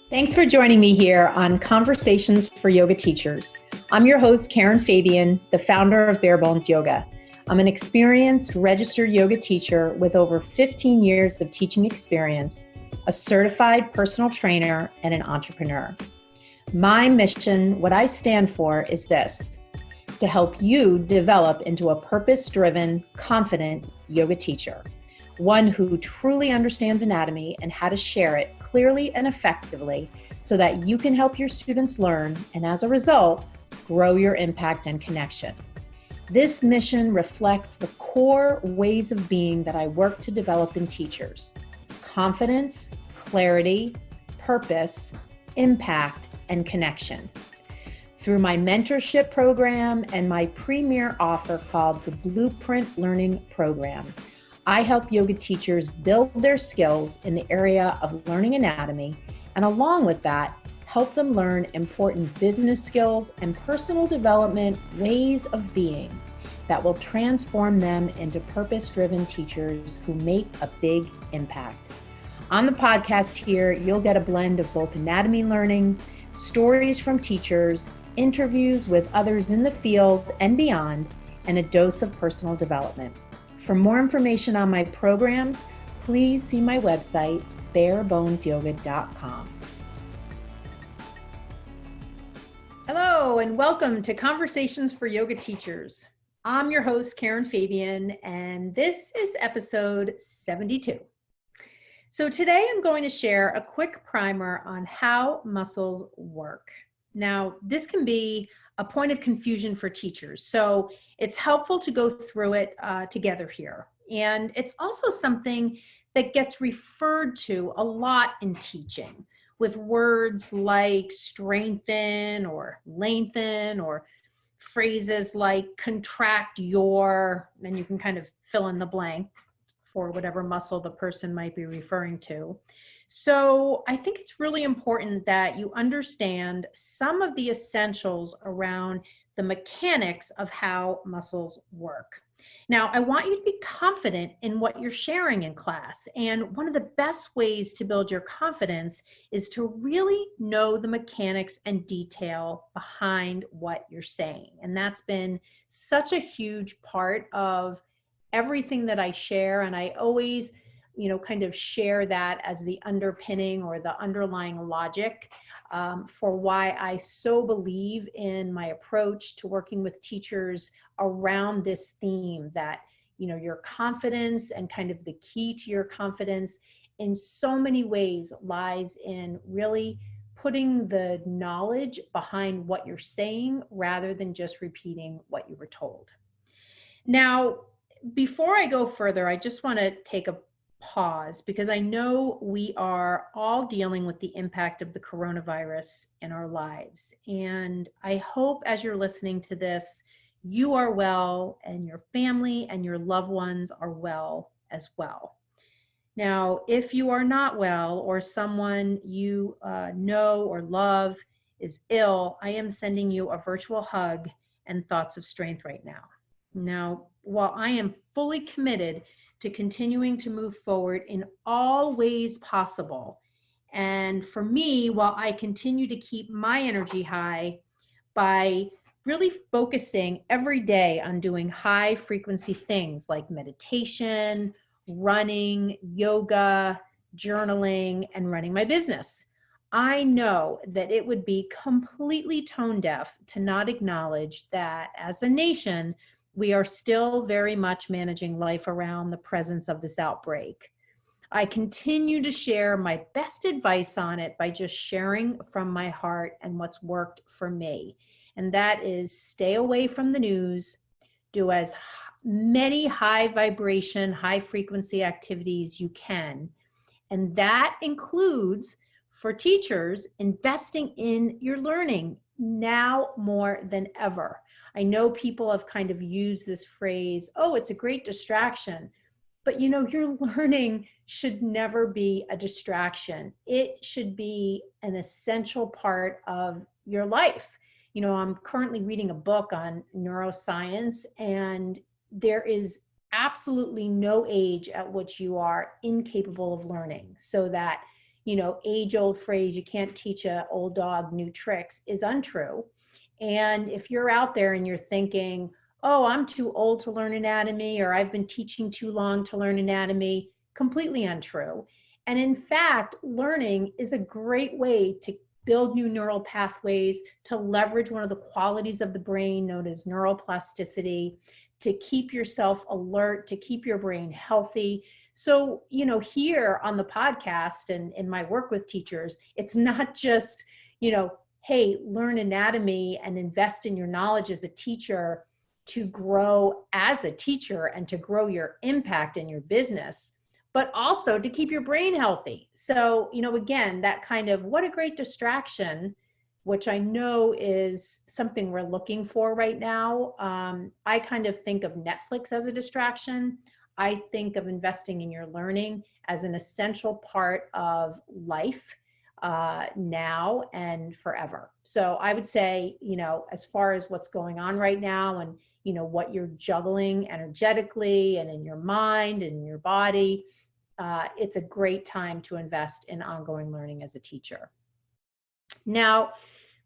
Thanks for joining me here on Conversations for Yoga Teachers. I'm your host, Karen Fabian, the founder of Bare Bones Yoga. I'm an experienced registered yoga teacher with over 15 years of teaching experience, a certified personal trainer, and an entrepreneur. My mission, what I stand for, is this: to help you develop into a purpose-driven, confident yoga teacher. One who truly understands anatomy and how to share it clearly and effectively so that you can help your students learn and, as a result, grow your impact and connection. This mission reflects the core ways of being that I work to develop in teachers: confidence, clarity, purpose, impact, and connection. Through my mentorship program and my premier offer called the Blueprint Learning Program, I help yoga teachers build their skills in the area of learning anatomy, and along with that, help them learn important business skills and personal development ways of being that will transform them into purpose-driven teachers who make a big impact. On the podcast here, you'll get a blend of both anatomy learning, stories from teachers, interviews with others in the field and beyond, and a dose of personal development. For more information on my programs, please see my website, barebonesyoga.com. Hello, and welcome to Conversations for Yoga Teachers. I'm your host, Karen Fabian, and this is episode 72. So today I'm going to share a quick primer on how muscles work. Now, this can be a point of confusion for teachers, so it's helpful to go through it together here. And it's also something that gets referred to a lot in teaching with words like strengthen or lengthen, or phrases like contract your, and you can kind of fill in the blank for whatever muscle the person might be referring to. So I think it's really important that you understand some of the essentials around the mechanics of how muscles work. Now, I want you to be confident in what you're sharing in class. And one of the best ways to build your confidence is to really know the mechanics and detail behind what you're saying. And that's been such a huge part of everything that I share. And I always kind of share that as the underpinning or the underlying logic for why I so believe in my approach to working with teachers around this theme that, your confidence and kind of the key to your confidence in so many ways lies in really putting the knowledge behind what you're saying rather than just repeating what you were told. Now, before I go further, I just want to take a pause because I know we are all dealing with the impact of the coronavirus in our lives. And I hope as you're listening to this, you are well and your family and your loved ones are well as well. Now, if you are not well or someone you know or love is ill, I am sending you a virtual hug and thoughts of strength right now. Now, while I am fully committed to continuing to move forward in all ways possible, and for me, while I continue to keep my energy high by really focusing every day on doing high frequency things like meditation, running, yoga, journaling, and running my business, I know that it would be completely tone deaf to not acknowledge that as a nation, we are still very much managing life around the presence of this outbreak. I continue to share my best advice on it by just sharing from my heart and what's worked for me. And that is stay away from the news, do as many high vibration, high frequency activities you can. And that includes, for teachers, investing in your learning now more than ever. I know people have kind of used this phrase, oh, it's a great distraction. But your learning should never be a distraction. It should be an essential part of your life. I'm currently reading a book on neuroscience, and there is absolutely no age at which you are incapable of learning, so that age-old phrase, you can't teach an old dog new tricks, is untrue. And if you're out there and you're thinking, oh, I'm too old to learn anatomy, or I've been teaching too long to learn anatomy, completely untrue. And in fact, learning is a great way to build new neural pathways, to leverage one of the qualities of the brain known as neuroplasticity, to keep yourself alert, to keep your brain healthy. So, here on the podcast and in my work with teachers, it's not just, hey, learn anatomy and invest in your knowledge as a teacher to grow as a teacher and to grow your impact in your business, but also to keep your brain healthy. So, again, that kind of what a great distraction, which I know is something we're looking for right now. I kind of think of Netflix as a distraction. I think of investing in your learning as an essential part of life now and forever. So I would say, as far as what's going on right now and, what you're juggling energetically and in your mind and in your body, it's a great time to invest in ongoing learning as a teacher. Now,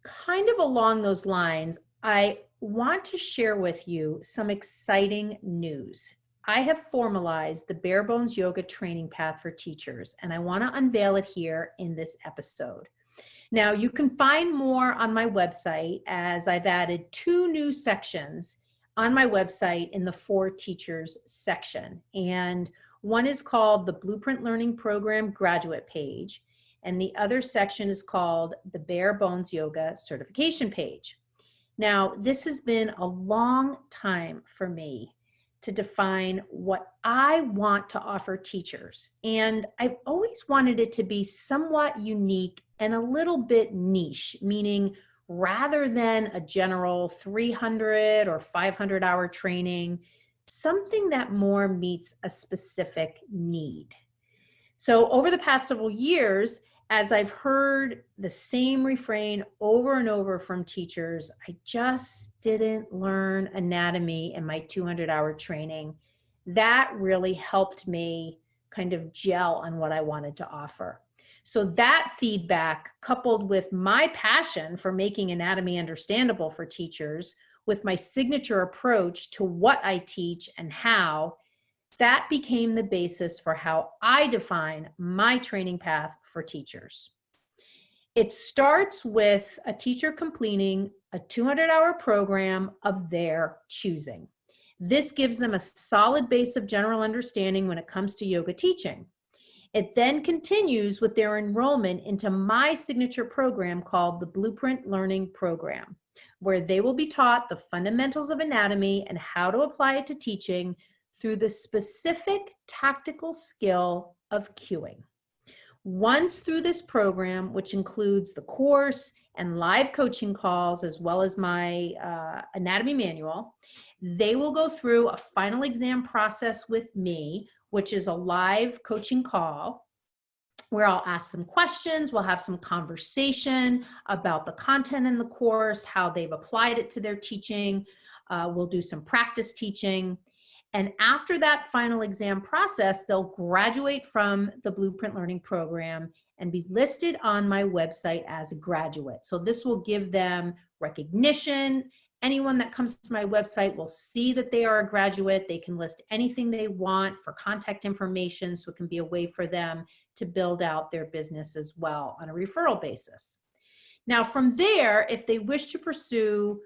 kind of along those lines, I want to share with you some exciting news. I have formalized the Bare Bones Yoga training path for teachers, and I want to unveil it here in this episode. Now, you can find more on my website, as I've added 2 new sections on my website in the For Teachers section. And one is called the Blueprint Learning Program graduate page, and the other section is called the Bare Bones Yoga certification page. Now, this has been a long time for me to define what I want to offer teachers. And I've always wanted it to be somewhat unique and a little bit niche, meaning rather than a general 300 or 500 hour training, something that more meets a specific need. So over the past several years, as I've heard the same refrain over and over from teachers, I just didn't learn anatomy in my 200-hour training. That really helped me kind of gel on what I wanted to offer. So that feedback, coupled with my passion for making anatomy understandable for teachers, with my signature approach to what I teach and how, that became the basis for how I define my training path for teachers. It starts with a teacher completing a 200-hour program of their choosing. This gives them a solid base of general understanding when it comes to yoga teaching. It then continues with their enrollment into my signature program called the Blueprint Learning Program, where they will be taught the fundamentals of anatomy and how to apply it to teaching through the specific tactical skill of cueing. Once through this program, which includes the course and live coaching calls, as well as my anatomy manual, they will go through a final exam process with me, which is a live coaching call where I'll ask them questions. We'll have some conversation about the content in the course, how they've applied it to their teaching. We'll do some practice teaching. And after that final exam process, they'll graduate from the Blueprint Learning Program and be listed on my website as a graduate. So this will give them recognition. Anyone that comes to my website will see that they are a graduate. They can list anything they want for contact information, so it can be a way for them to build out their business as well on a referral basis. Now from there, if they wish to pursue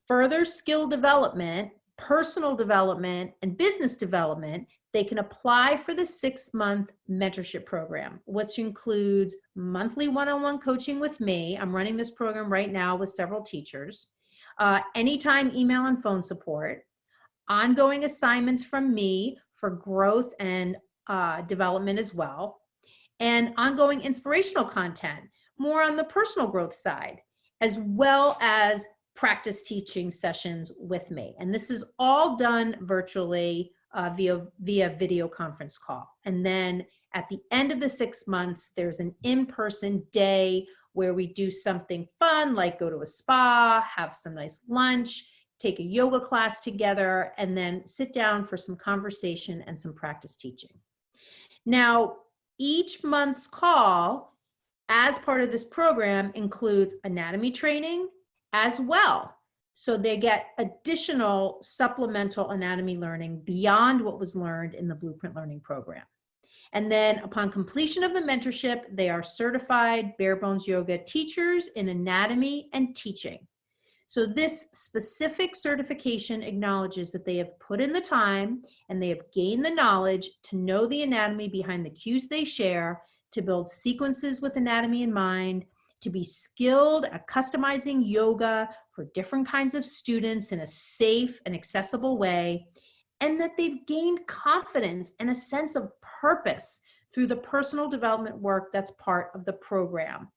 further skill development, personal development, and business development, they can apply for the 6-month mentorship program, which includes monthly one-on-one coaching with me. I'm running this program right now with several teachers. Anytime email and phone support, ongoing assignments from me for growth and development as well, and ongoing inspirational content, more on the personal growth side, as well as practice teaching sessions with me. And this is all done virtually via video conference call. And then at the end of the 6 months, there's an in-person day where we do something fun, like go to a spa, have some nice lunch, take a yoga class together, and then sit down for some conversation and some practice teaching. Now, Each month's call as part of this program includes anatomy training as well. So they get additional supplemental anatomy learning beyond what was learned in the Blueprint Learning Program. And then upon completion of the mentorship, they are certified bare bones yoga teachers in anatomy and teaching. So this specific certification acknowledges that they have put in the time and they have gained the knowledge to know the anatomy behind the cues they share, to build sequences with anatomy in mind, to be skilled at customizing yoga for different kinds of students in a safe and accessible way, and that they've gained confidence and a sense of purpose through the personal development work that's part of the program.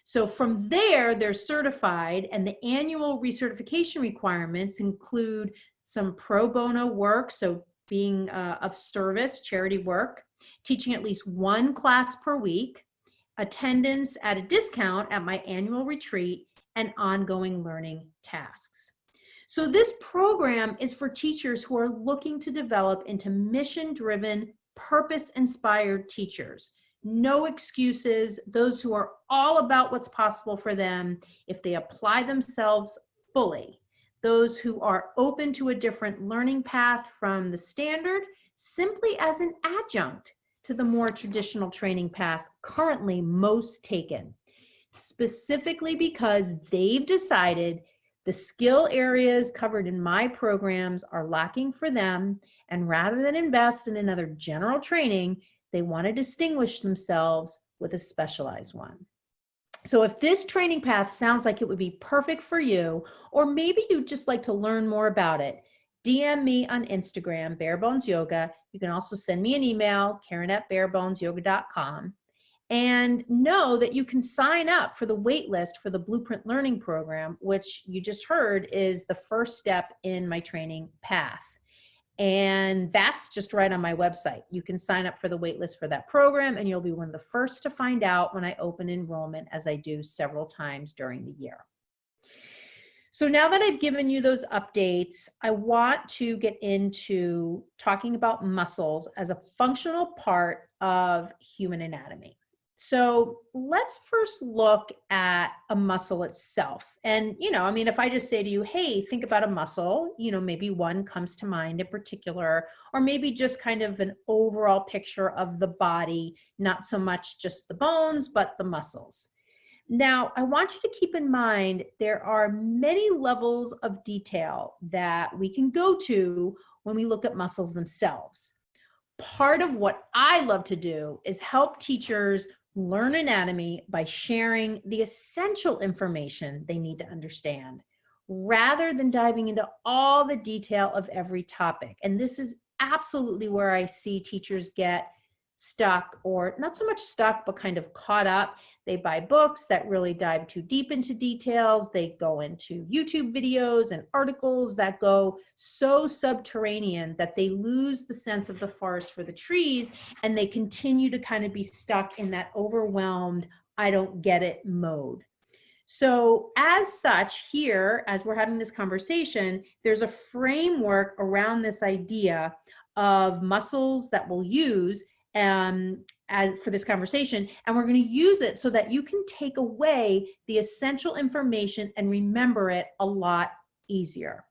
So from there, they're certified, and the annual recertification requirements include some pro bono work, so being of service, charity work, teaching at least one class per week, attendance at a discount at my annual retreat, and ongoing learning tasks. So this program is for teachers who are looking to develop into mission-driven, purpose-inspired teachers. No excuses, those who are all about what's possible for them if they apply themselves fully. Those who are open to a different learning path from the standard, simply as an adjunct to the more traditional training path currently most taken, specifically because they've decided the skill areas covered in my programs are lacking for them, and rather than invest in another general training, they want to distinguish themselves with a specialized one. So if this training path sounds like it would be perfect for you, or maybe you'd just like to learn more about it, DM me on Instagram, Bare Bones Yoga. You can also send me an email, Karen@barebonesyoga.com. And know that you can sign up for the wait list for the Blueprint Learning Program, which you just heard is the first step in my training path. And that's just right on my website. You can sign up for the wait list for that program, and you'll be one of the first to find out when I open enrollment, as I do several times during the year. So now that I've given you those updates, I want to get into talking about muscles as a functional part of human anatomy. So let's first look at a muscle itself. And, if I just say to you, hey, think about a muscle, maybe one comes to mind in particular, or maybe just kind of an overall picture of the body, not so much just the bones, but the muscles. Now, I want you to keep in mind, there are many levels of detail that we can go to when we look at muscles themselves. Part of what I love to do is help teachers learn anatomy by sharing the essential information they need to understand, rather than diving into all the detail of every topic. And this is absolutely where I see teachers get stuck, or not so much stuck, but kind of caught up. They buy books that really dive too deep into details. They go into YouTube videos and articles that go so subterranean that they lose the sense of the forest for the trees, and they continue to kind of be stuck in that overwhelmed, I don't get it mode. So as such, here, as we're having this conversation, there's a framework around this idea of muscles that we'll use for this conversation, and we're going to use it so that you can take away the essential information and remember it a lot easier.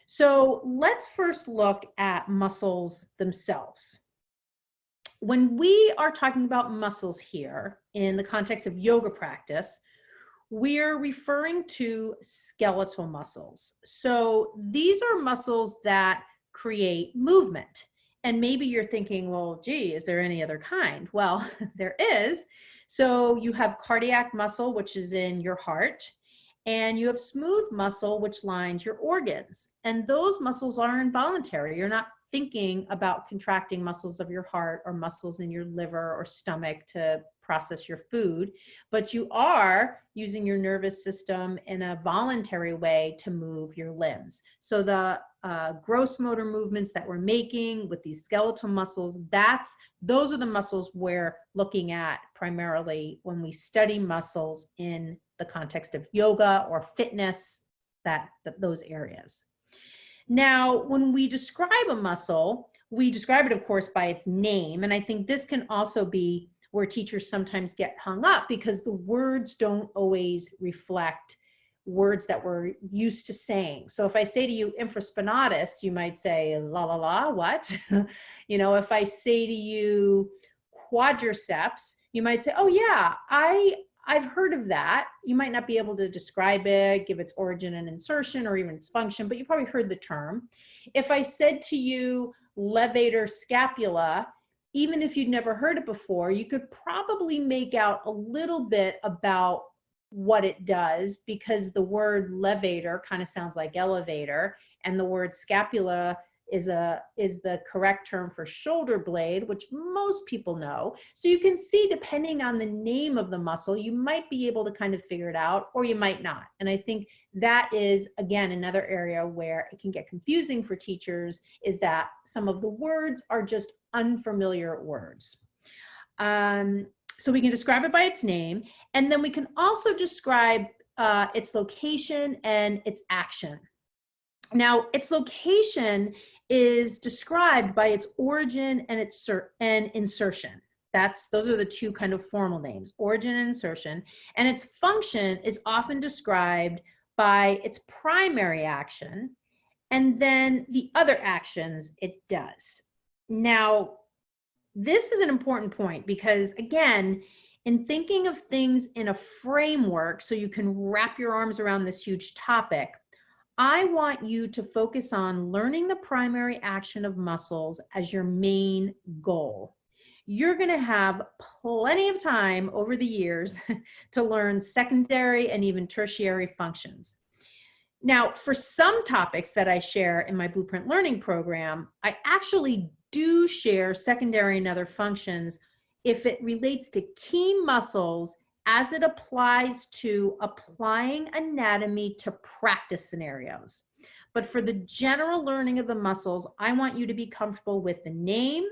So let's first look at muscles themselves. When we are talking about muscles here in the context of yoga practice, we're referring to skeletal muscles. So these are muscles that create movement. And maybe you're thinking, well, gee, is there any other kind? Well, there is. So you have cardiac muscle, which is in your heart, and you have smooth muscle, which lines your organs. And those muscles are involuntary. You're not thinking about contracting muscles of your heart or muscles in your liver or stomach to process your food, but you are using your nervous system in a voluntary way to move your limbs. So the gross motor movements that we're making with these skeletal muscles, those are the muscles we're looking at primarily when we study muscles in the context of yoga or fitness, those areas. Now, when we describe a muscle, we describe it, of course, by its name. And I think this can also be where teachers sometimes get hung up because the words don't always reflect words that we're used to saying. So if I say to you infraspinatus, you might say, la, la, la, what? If I say to you quadriceps, you might say, oh yeah, I've heard of that. You might not be able to describe it, give its origin and insertion or even its function, but you probably heard the term. If I said to you levator scapula, even if you'd never heard it before, you could probably make out a little bit about what it does because the word levator kind of sounds like elevator, and the word scapula is the correct term for shoulder blade, which most people know. So you can see, depending on the name of the muscle, you might be able to kind of figure it out, or you might not. And I think that is, again, another area where it can get confusing for teachers, is that some of the words are just unfamiliar words. So we can describe it by its name, and then we can also describe its location and its action. Now, its location is described by its origin and its insertion. Those are the two kind of formal names, origin and insertion. And its function is often described by its primary action and then the other actions it does. Now, this is an important point because, again, in thinking of things in a framework so you can wrap your arms around this huge topic, I want you to focus on learning the primary action of muscles as your main goal. You're going to have plenty of time over the years to learn secondary and even tertiary functions. Now, for some topics that I share in my Blueprint Learning program, I actually do share secondary and other functions if it relates to key muscles as it applies to applying anatomy to practice scenarios. But for the general learning of the muscles, I want you to be comfortable with the name,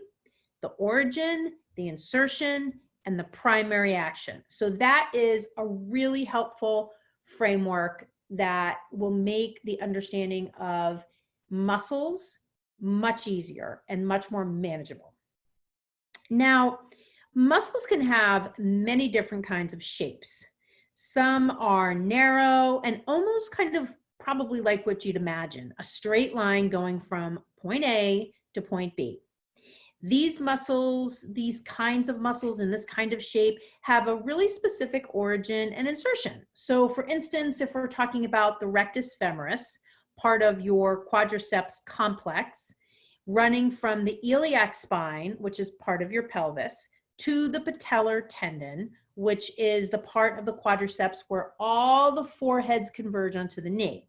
the origin, the insertion, and the primary action. So that is a really helpful framework that will make the understanding of muscles much easier and much more manageable. Now, muscles can have many different kinds of shapes. Some are narrow and almost kind of probably like what you'd imagine, a straight line going from point A to point B. These muscles, these kinds of muscles in this kind of shape, have a really specific origin and insertion. So for instance, if we're talking about the rectus femoris, part of your quadriceps complex, running from the iliac spine, which is part of your pelvis, to the patellar tendon, which is the part of the quadriceps where all the four heads converge onto the knee.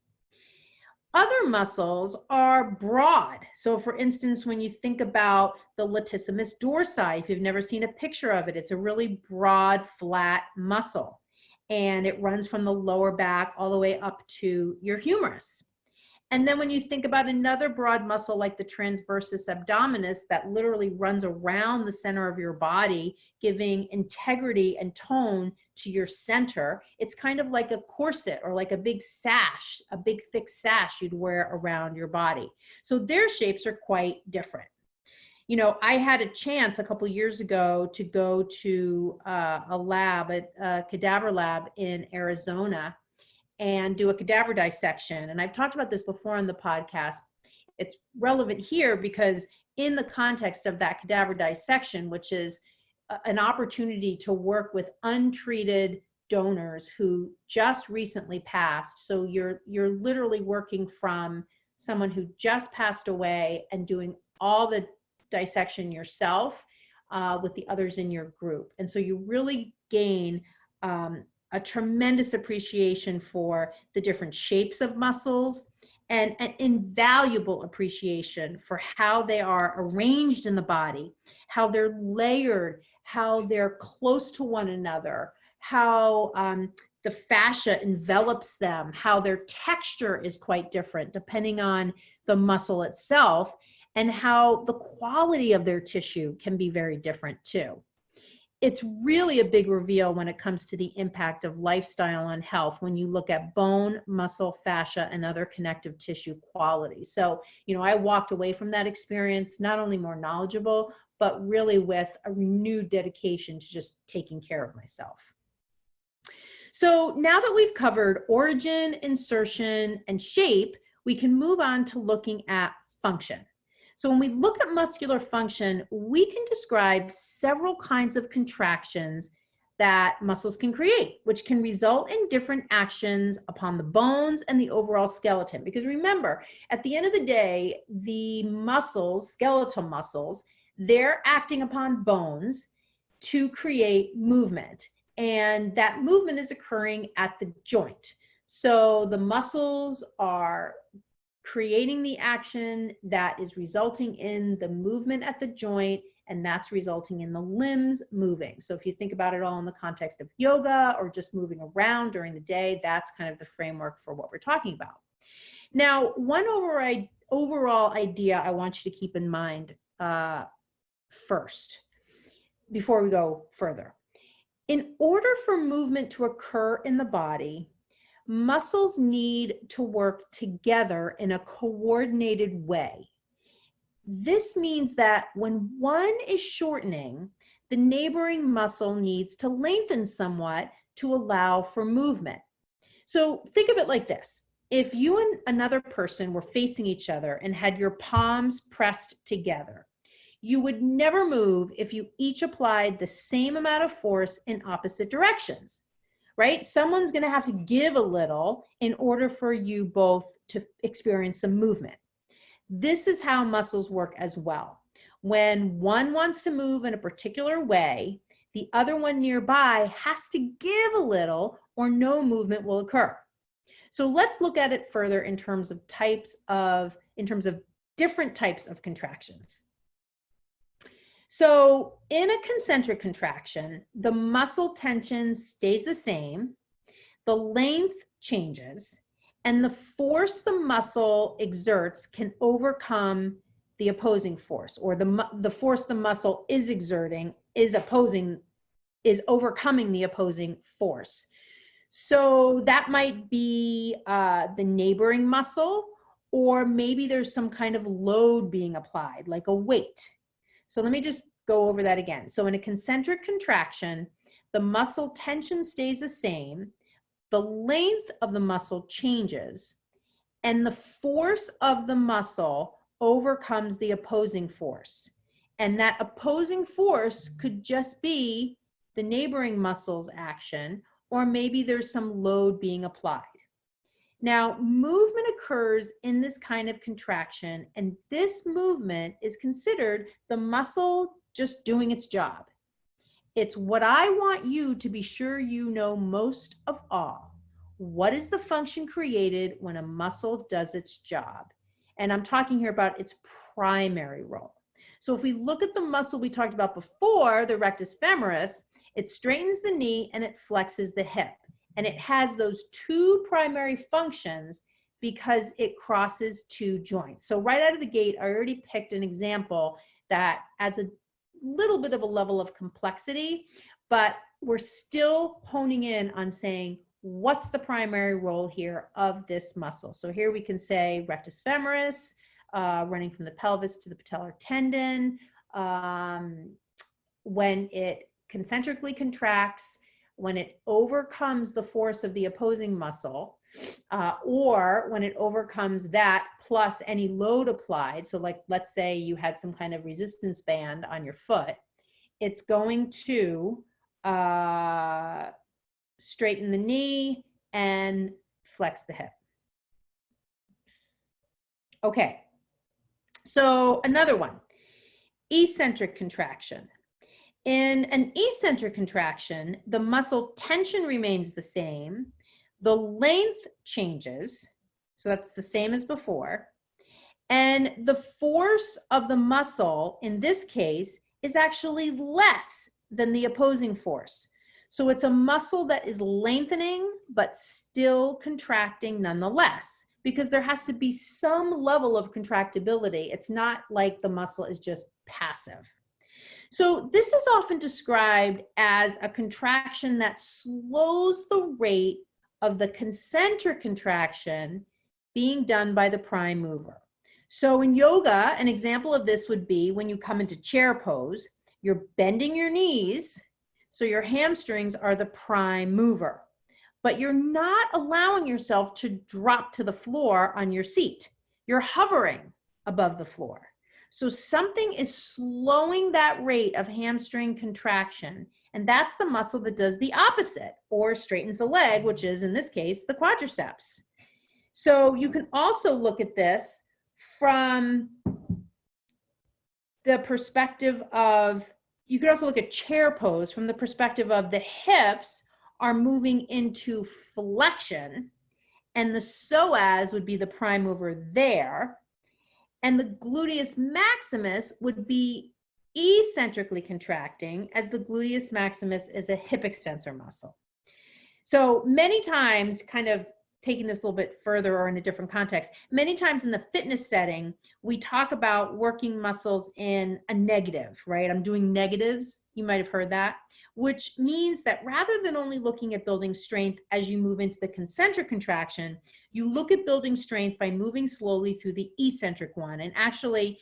Other muscles are broad. So for instance, when you think about the latissimus dorsi, if you've never seen a picture of it, it's a really broad, flat muscle. And it runs from the lower back all the way up to your humerus. And then when you think about another broad muscle like the transversus abdominis that literally runs around the center of your body, giving integrity and tone to your center, it's kind of like a corset or like a big sash, a big thick sash you'd wear around your body. So their shapes are quite different. You know, I had a chance a couple years ago to go to a lab, a cadaver lab in Arizona, and do a cadaver dissection. And I've talked about this before on the podcast. It's relevant here because in the context of that cadaver dissection, which is an opportunity to work with untreated donors who just recently passed. So you're literally working from someone who just passed away and doing all the dissection yourself with the others in your group. And so you really gain a tremendous appreciation for the different shapes of muscles and an invaluable appreciation for how they are arranged in the body, how they're layered, how they're close to one another, how the fascia envelops them, how their texture is quite different depending on the muscle itself, and how the quality of their tissue can be very different too. it's really a big reveal when it comes to the impact of lifestyle on health when you look at bone, muscle, fascia, and other connective tissue qualities. So, I walked away from that experience not only more knowledgeable, but really with a renewed dedication to just taking care of myself. So now that we've covered origin, insertion, and shape, we can move on to looking at function. So when we look at muscular function, we can describe several kinds of contractions that muscles can create, which can result in different actions upon the bones and the overall skeleton. Because remember, at the end of the day, the muscles, skeletal muscles, they're acting upon bones to create movement. And that movement is occurring at the joint. So the muscles are creating the action that is resulting in the movement at the joint, and that's resulting in the limbs moving. So if you think about it all in the context of yoga or just moving around during the day, that's kind of the framework for what we're talking about. Now, one overall idea I want you to keep in mind first, before we go further. In order for movement to occur in the body, muscles need to work together in a coordinated way. This means that when one is shortening, the neighboring muscle needs to lengthen somewhat to allow for movement. So think of it like this. If you and another person were facing each other and had your palms pressed together, you would never move if you each applied the same amount of force in opposite directions, right? Someone's going to have to give a little in order for you both to experience some movement. This is how muscles work as well. When one wants to move in a particular way, the other one nearby has to give a little or no movement will occur. So let's look at it further in terms of different types of contractions. So in a concentric contraction, the muscle tension stays the same, the length changes, and the force the muscle exerts can overcome the opposing force, or the force the muscle is exerting is overcoming the opposing force. So that might be the neighboring muscle, or maybe there's some kind of load being applied, like a weight. So let me just go over that again. So in a concentric contraction, the muscle tension stays the same, the length of the muscle changes, and the force of the muscle overcomes the opposing force. And that opposing force could just be the neighboring muscle's action, or maybe there's some load being applied. Now, movement occurs in this kind of contraction, and this movement is considered the muscle just doing its job. It's what I want you to be sure you know most of all. What is the function created when a muscle does its job? And I'm talking here about its primary role. So if we look at the muscle we talked about before, the rectus femoris, it straightens the knee and it flexes the hip. And it has those two primary functions because it crosses two joints. So right out of the gate, I already picked an example that adds a little bit of a level of complexity, but we're still honing in on saying, what's the primary role here of this muscle? So here we can say rectus femoris, running from the pelvis to the patellar tendon. When it concentrically contracts, when it overcomes the force of the opposing muscle, or when it overcomes that plus any load applied. So like, let's say you had some kind of resistance band on your foot, it's going to straighten the knee and flex the hip. Okay, so another one, eccentric contraction. In an eccentric contraction, the muscle tension remains the same, the length changes, so that's the same as before, and the force of the muscle, in this case, is actually less than the opposing force. So it's a muscle that is lengthening, but still contracting nonetheless, because there has to be some level of contractibility. It's not like the muscle is just passive. So this is often described as a contraction that slows the rate of the concentric contraction being done by the prime mover. So in yoga, an example of this would be when you come into chair pose, you're bending your knees, so your hamstrings are the prime mover, but you're not allowing yourself to drop to the floor on your seat. You're hovering above the floor. So something is slowing that rate of hamstring contraction, and that's the muscle that does the opposite or straightens the leg, which is in this case the quadriceps. So you can also look at this from the perspective of, you could also look at chair pose from the perspective of the hips are moving into flexion, and the psoas would be the prime mover there, and the gluteus maximus would be eccentrically contracting, as the gluteus maximus is a hip extensor muscle. So many times, kind of taking this a little bit further or in a different context, many times in the fitness setting, we talk about working muscles in a negative, right? I'm doing negatives. You might have heard that, which means that rather than only looking at building strength as you move into the concentric contraction, you look at building strength by moving slowly through the eccentric one. And actually,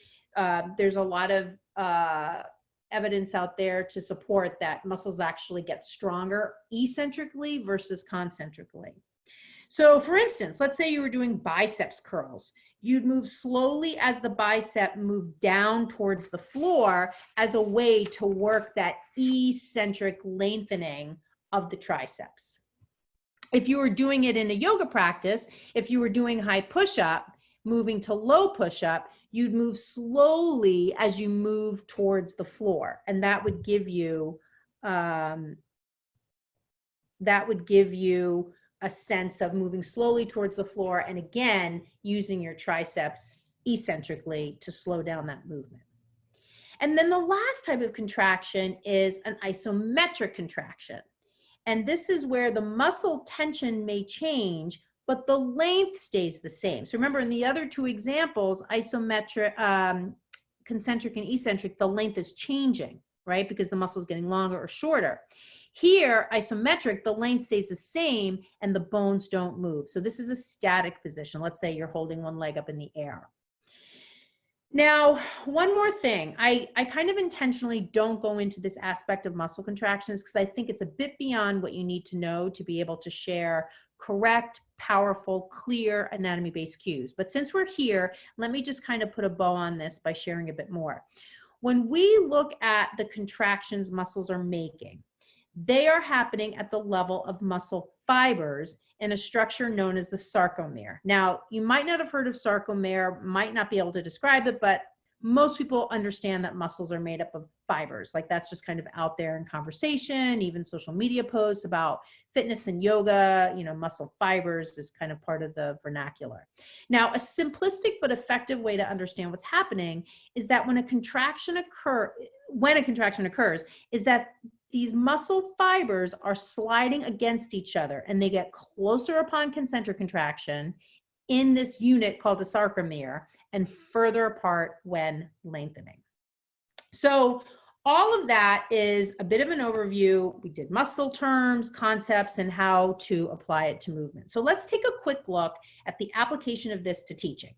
there's a lot of evidence out there to support that muscles actually get stronger eccentrically versus concentrically. So for instance, let's say you were doing biceps curls. You'd move slowly as the bicep moved down towards the floor as a way to work that eccentric lengthening of the triceps. If you were doing it in a yoga practice, if you were doing high push-up, moving to low push-up, you'd move slowly as you move towards the floor. And that would give you a sense of moving slowly towards the floor, and again, using your triceps eccentrically to slow down that movement. And then the last type of contraction is an isometric contraction. And this is where the muscle tension may change, but the length stays the same. So remember, in the other two examples, isometric, concentric and eccentric, the length is changing, right? Because the muscle is getting longer or shorter. Here, isometric, the length stays the same and the bones don't move. So this is a static position. Let's say you're holding one leg up in the air. Now, one more thing. I kind of intentionally don't go into this aspect of muscle contractions because I think it's a bit beyond what you need to know to be able to share correct, powerful, clear anatomy-based cues. But since we're here, let me just kind of put a bow on this by sharing a bit more. When we look at the contractions muscles are making, they are happening at the level of muscle fibers in a structure known as the sarcomere. Now, you might not have heard of sarcomere, might not be able to describe it, but most people understand that muscles are made up of fibers. Like that's just kind of out there in conversation, even social media posts about fitness and yoga, you know, muscle fibers is kind of part of the vernacular. Now, a simplistic but effective way to understand what's happening is that when a contraction occurs, is that these muscle fibers are sliding against each other and they get closer upon concentric contraction in this unit called the sarcomere and further apart when lengthening. So all of that is a bit of an overview. We did muscle terms, concepts, and how to apply it to movement. So let's take a quick look at the application of this to teaching.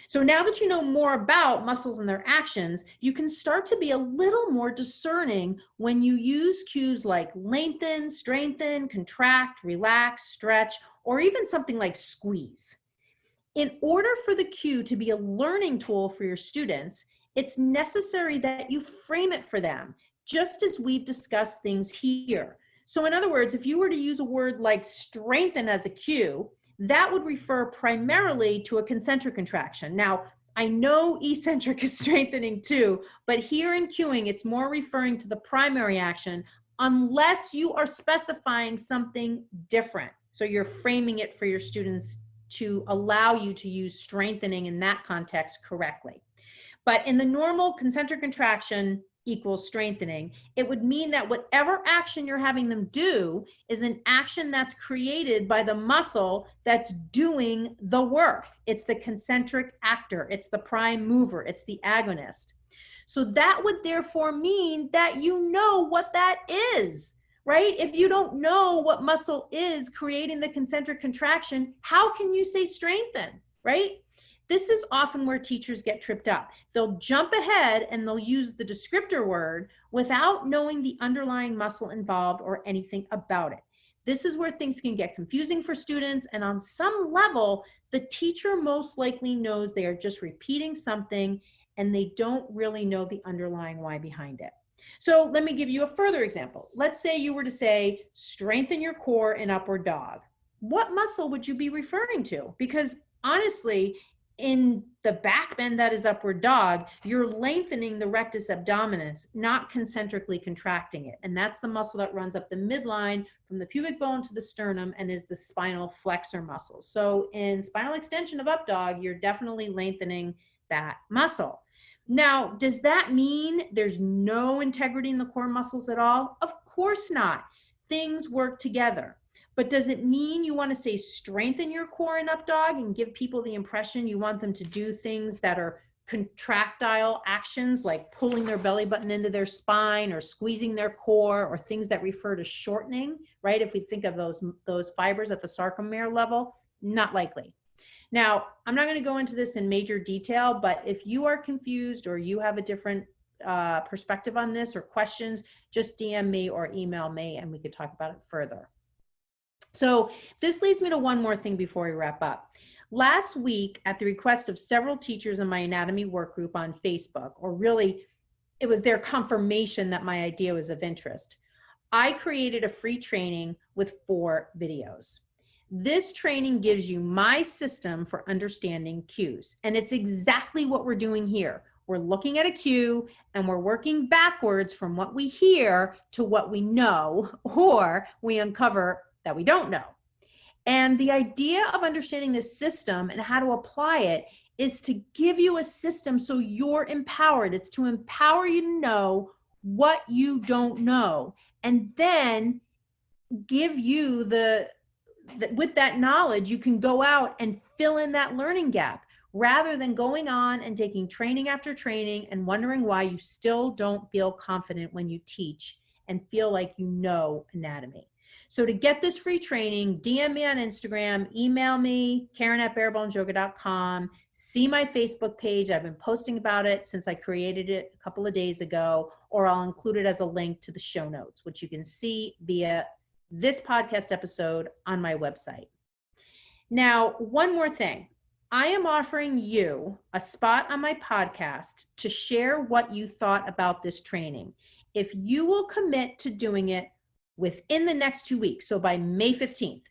So now that you know more about muscles and their actions, you can start to be a little more discerning when you use cues like lengthen, strengthen, contract, relax, stretch, or even something like squeeze. In order for the cue to be a learning tool for your students, it's necessary that you frame it for them, just as we've discussed things here. So in other words, if you were to use a word like strengthen as a cue, that would refer primarily to a concentric contraction. Now, I know eccentric is strengthening too, but here in cueing, it's more referring to the primary action unless you are specifying something different. So you're framing it for your students to allow you to use strengthening in that context correctly. But in the normal concentric contraction equals strengthening, it would mean that whatever action you're having them do is an action that's created by the muscle that's doing the work. It's the concentric actor, it's the prime mover, it's the agonist. So that would therefore mean that you know what that is, right? If you don't know what muscle is creating the concentric contraction, how can you say strengthen, right? This is often where teachers get tripped up. They'll jump ahead and they'll use the descriptor word without knowing the underlying muscle involved or anything about it. This is where things can get confusing for students, and on some level, the teacher most likely knows they are just repeating something and they don't really know the underlying why behind it. So let me give you a further example. Let's say you were to say, strengthen your core in upward dog. What muscle would you be referring to? Because honestly, in the back bend that is upward dog, you're lengthening the rectus abdominis, not concentrically contracting it. And that's the muscle that runs up the midline from the pubic bone to the sternum and is the spinal flexor muscle. So in spinal extension of up dog, you're definitely lengthening that muscle. Now, does that mean there's no integrity in the core muscles at all? Of course not. Things work together. But does it mean you want to say strengthen your core in up dog and give people the impression you want them to do things that are contractile actions like pulling their belly button into their spine or squeezing their core, or things that refer to shortening, right? If we think of those fibers at the sarcomere level, not likely. Now, I'm not going to go into this in major detail, but if you are confused or you have a different perspective on this or questions, just DM me or email me and we could talk about it further. So this leads me to one more thing before we wrap up. Last week, at the request of several teachers in my anatomy work group on Facebook, or really it was their confirmation that my idea was of interest, I created a free training with 4 videos. This training gives you my system for understanding cues, and it's exactly what we're doing here. We're looking at a cue and we're working backwards from what we hear to what we know, or we uncover that we don't know. And the idea of understanding this system and how to apply it is to give you a system so you're empowered. It's to empower you to know what you don't know, and then give you with that knowledge, you can go out and fill in that learning gap, rather than going on and taking training after training and wondering why you still don't feel confident when you teach and feel like you know anatomy. So to get this free training, DM me on Instagram, email me, Karen@barebonesyoga.com, see my Facebook page. I've been posting about it since I created it a couple of days ago, or I'll include it as a link to the show notes, which you can see via this podcast episode on my website. Now, one more thing. I am offering you a spot on my podcast to share what you thought about this training. If you will commit to doing it within the next 2 weeks, so by May 15th,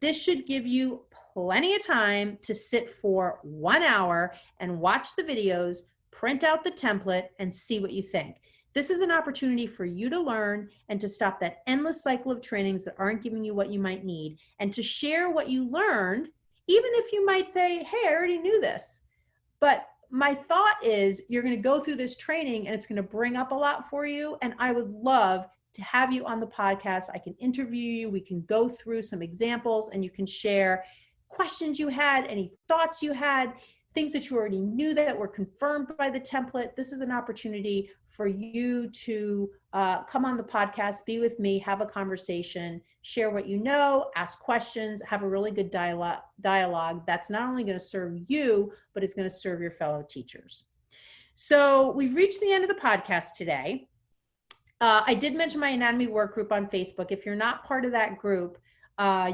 this should give you plenty of time to sit for 1 hour and watch the videos, print out the template, and see what you think. This is an opportunity for you to learn and to stop that endless cycle of trainings that aren't giving you what you might need, and to share what you learned, even if you might say, hey, I already knew this. But my thought is you're going to go through this training and it's going to bring up a lot for you, and I would love to have you on the podcast. I can interview you. We can go through some examples and you can share questions you had, any thoughts you had, things that you already knew that were confirmed by the template. This is an opportunity for you to come on the podcast, be with me, have a conversation, share what you know, ask questions, have a really good dialogue that's not only going to serve you, but it's going to serve your fellow teachers. So we've reached the end of the podcast today. I did mention my anatomy work group on Facebook. If you're not part of that group,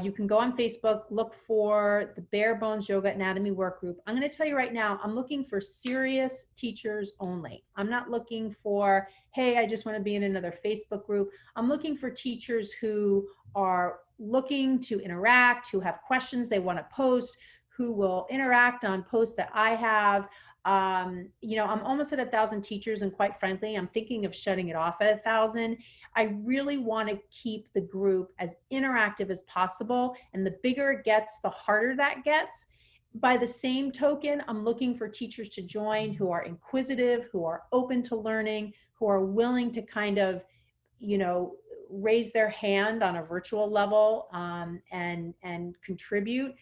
you can go on Facebook, look for the Bare Bones Yoga Anatomy Work Group. I'm going to tell you right now, I'm looking for serious teachers only. I'm not looking for, hey, I just want to be in another Facebook group. I'm looking for teachers who are looking to interact, who have questions they want to post, who will interact on posts that I have. I'm almost at 1,000 teachers, and quite frankly, I'm thinking of shutting it off at 1,000. I really want to keep the group as interactive as possible, and the bigger it gets, the harder that gets. By the same token, I'm looking for teachers to join who are inquisitive, who are open to learning, who are willing to kind of, raise their hand on a virtual level and contribute.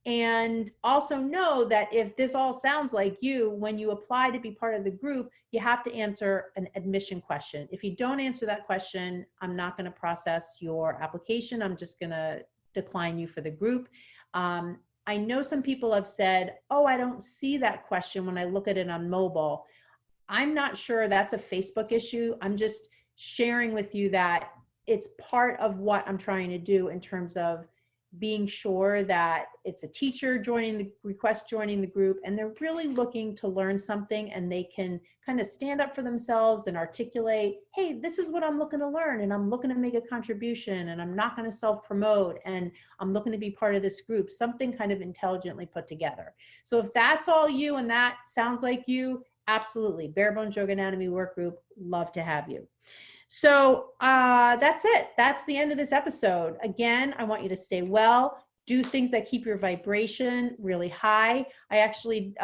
And also know that if this all sounds like you, when you apply to be part of the group, you have to answer an admission question. If you don't answer that question, I'm not going to process your application. I'm just going to decline you for the group. I know some people have said, oh, I don't see that question when I look at it on mobile. I'm not sure that's a Facebook issue. I'm just sharing with you that it's part of what I'm trying to do in terms of being sure that it's a teacher joining the group, and they're really looking to learn something, and they can kind of stand up for themselves and articulate, hey, this is what I'm looking to learn, and I'm looking to make a contribution, and I'm not going to self-promote, and I'm looking to be part of this group, something kind of intelligently put together. So if that's all you and that sounds like you, absolutely, Bare Bones Yoga Anatomy Work Group, love to have you. So that's it. That's the end of this episode. Again, I want you to stay well, do things that keep your vibration really high. I actually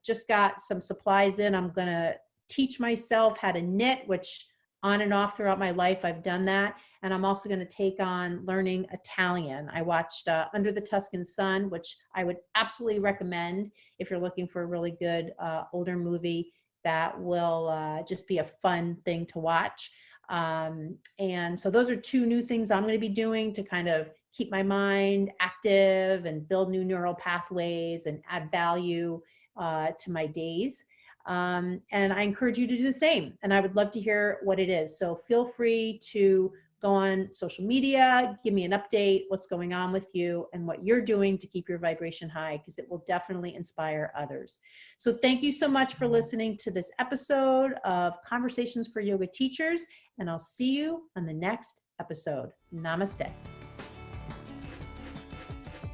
just got some supplies in. I'm going to teach myself how to knit, which on and off throughout my life, I've done that. And I'm also going to take on learning Italian. I watched Under the Tuscan Sun, which I would absolutely recommend if you're looking for a really good older movie that will just be a fun thing to watch. And so those are two new things I'm going to be doing to kind of keep my mind active and build new neural pathways and add value to my days. And I encourage you to do the same. And I would love to hear what it is. So feel free to go on social media, give me an update, what's going on with you and what you're doing to keep your vibration high, because it will definitely inspire others. So thank you so much for listening to this episode of Conversations for Yoga Teachers, and I'll see you on the next episode. Namaste.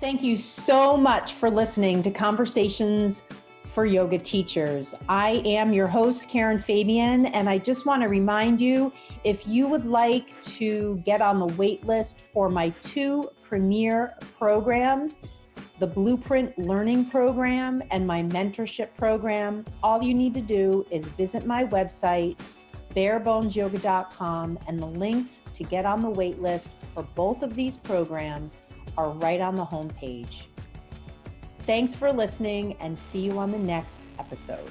Thank you so much for listening to Conversations for Yoga Teachers. I am your host, Karen Fabian, and I just want to remind you, if you would like to get on the wait list for my two premier programs, the Blueprint Learning Program and my mentorship program, all you need to do is visit my website, barebonesyoga.com, and the links to get on the wait list for both of these programs are right on the homepage. Thanks for listening, and see you on the next episode.